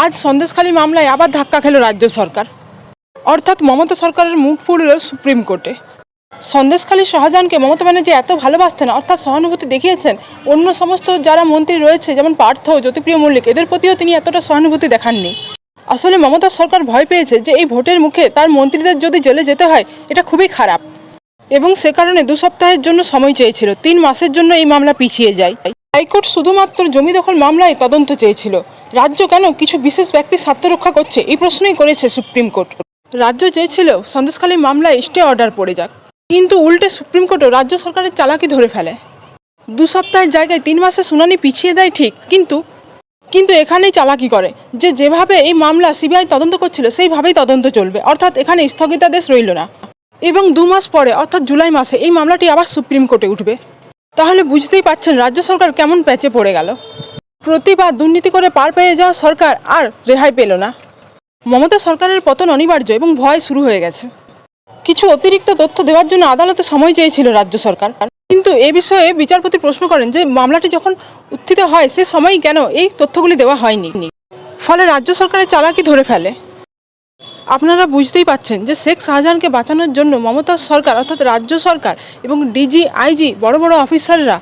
আজ সন্দেশখালী মামলায় আবার ধাক্কা খেল রাজ্য সরকার, অর্থাৎ মমতা সরকারের মুখ পুরল সুপ্রিম কোর্টে। সন্দেশখালী শাহজাহানকে মমতা ব্যানার্জি এত ভালোবাসতেন, অর্থাৎ সহানুভূতি দেখিয়েছেন অন্য সমস্ত যারা মন্ত্রী রয়েছে, যেমন পার্থ, জ্যোতিপ্রিয় মল্লিক, এদের প্রতিও তিনি এতটা সহানুভূতি দেখাননি। আসলে মমতা সরকার ভয় পেয়েছে যে এই ভোটের মুখে তার মন্ত্রীদের যদি জেলে যেতে হয় এটা খুবই খারাপ, এবং সে কারণে 2 সপ্তাহের জন্য সময় চেয়েছিল। 3 মাসের জন্য এই মামলা পিছিয়ে যায়। হাইকোর্ট শুধুমাত্র জমি দখল মামলায় তদন্ত চেয়েছিল। রাজ্য কেন কিছু বিশেষ ব্যক্তির স্বার্থ রক্ষা করছে এই প্রশ্নই করেছে সুপ্রিম কোর্ট। রাজ্য চেয়েছিল সন্দেশখালী মামলায় স্টে অর্ডার পড়ে যাক, কিন্তু উল্টে সুপ্রিম কোর্টও রাজ্য সরকারের চালাকি ধরে ফেলে। 2 সপ্তাহের জায়গায় 3 মাসের শুনানি পিছিয়ে দেয় ঠিক, কিন্তু এখানেই চালাকি করে যে যেভাবে এই মামলা সিবিআই তদন্ত করছিল সেইভাবেই তদন্ত চলবে, অর্থাৎ এখানে স্থগিতাদেশ রইল না। এবং 2 মাস পরে অর্থাৎ জুলাই মাসে এই মামলাটি আবার সুপ্রিম কোর্টে উঠবে। তাহলে বুঝতেই পাচ্ছেন রাজ্য সরকার কেমন প্যাচে পড়ে গেল। প্রতিবার দুর্নীতি করে পার পেয়ে যাওয়া সরকার আর রেহাই পেল না। মমতা সরকারের পতন অনিবার্য এবং ভয় শুরু হয়ে গেছে। কিছু অতিরিক্ত তথ্য দেওয়ার জন্য আদালতে সময় চেয়েছিল রাজ্য সরকার, কিন্তু এ বিষয়ে বিচারপতি প্রশ্ন করেন যে মামলাটি যখন উত্থিত হয় সে সময়ই কেন এই তথ্যগুলি দেওয়া হয়নি। ফলে রাজ্য সরকারের চালাকি ধরে ফেলে। আপনারা বুঝতেই পাচ্ছেন যে শেখ শাহজাহানকে বাঁচানোর জন্য মমতা সরকার অর্থাৎ রাজ্য সরকার এবং ডিজি, আইজি, বড় বড় অফিসাররা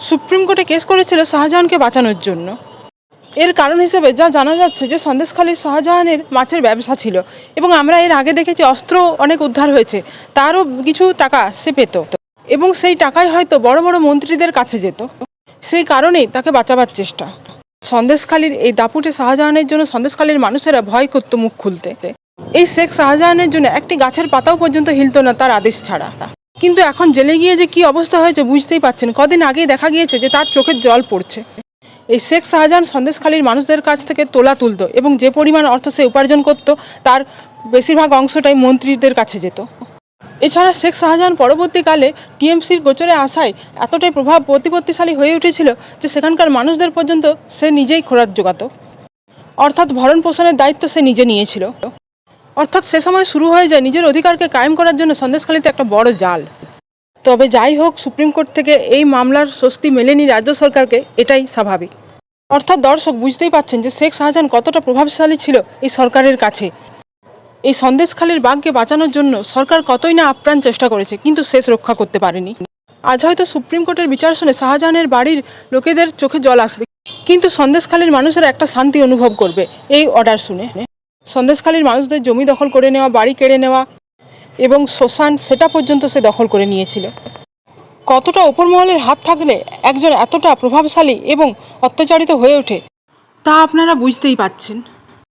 সুপ্রিম কোর্টে কেস করেছিল শাহজাহানকে বাঁচানোর জন্য। এর কারণ হিসেবে যা জানা যাচ্ছে যে সন্দেশখালীর শাহজাহানের মাছের ব্যবসা ছিল, এবং আমরা এর আগে দেখেছি অস্ত্র অনেক উদ্ধার হয়েছে, তারও কিছু টাকা সে পেত, এবং সেই টাকাই হয়তো বড় বড় মন্ত্রীদের কাছে যেত। সেই কারণেই তাকে বাঁচাবার চেষ্টা। সন্দেশখালীর এই দাপুটে শাহজাহানের জন্য সন্দেশখালীর মানুষেরা ভয় করত মুখ খুলতে। এই শেখ শাহজাহানের জন্য একটি গাছের পাতাও পর্যন্ত হিলত না তার আদেশ ছাড়া। কিন্তু এখন জেলে গিয়ে যে কি অবস্থা হয়েছে বুঝতেই পাচ্ছেন। কদিন আগেই দেখা গিয়েছে যে তার চোখের জল পড়ছে। এই শেখ শাহজাহান সন্দেশখালীর মানুষদের কাছ থেকে তোলা তুলত, এবং যে পরিমাণ অর্থ সে উপার্জন করত তার বেশিরভাগ অংশটাই মন্ত্রীদের কাছে যেত। এছাড়া শেখ শাহজাহান পরবর্তীকালে টিএমসির গোচরে আসায় এতটাই প্রতিপত্তিশালী হয়ে উঠেছিল যে সেখানকার মানুষদের পর্যন্ত সে নিজেই খোরাক জোগাত, অর্থাৎ ভরণ পোষণের দায়িত্ব সে নিজে নিয়েছিল। অর্থাৎ সে সময় শুরু হয়ে যায় নিজের অধিকারকে কায়েম করার জন্য সন্দেশখালীতে একটা বড় জাল। তবে যাই হোক, সুপ্রিম কোর্ট থেকে এই মামলার স্বস্তি মেলেনি রাজ্য সরকারকে, এটাই স্বাভাবিক। অর্থাৎ দর্শক বুঝতেই পাচ্ছেন যে শেখ শাহজাহান কতটা প্রভাবশালী ছিল এই সরকারের কাছে। এই সন্দেশখালীর বাঘকে বাঁচানোর জন্য সরকার কতই না আপ্রাণ চেষ্টা করেছে, কিন্তু শেষ রক্ষা করতে পারেনি। আজ হয়তো সুপ্রিম কোর্টের বিচার শুনে শাহজাহানের বাড়ির লোকেদের চোখে জল আসবে, কিন্তু সন্দেশখালীর মানুষেরা একটা শান্তি অনুভব করবে এই অর্ডার শুনে। সন্দেশখালীর মানুষদের জমি দখল করে নেওয়া, বাড়ি কেড়ে নেওয়া এবং শ্মশান সেটা পর্যন্ত সে দখল করে নিয়েছিল। কতটা ওপর মহলের হাত থাকলে একজন এতটা প্রভাবশালী এবং অত্যাচারিত হয়ে ওঠে তা আপনারা বুঝতেই পাচ্ছেন।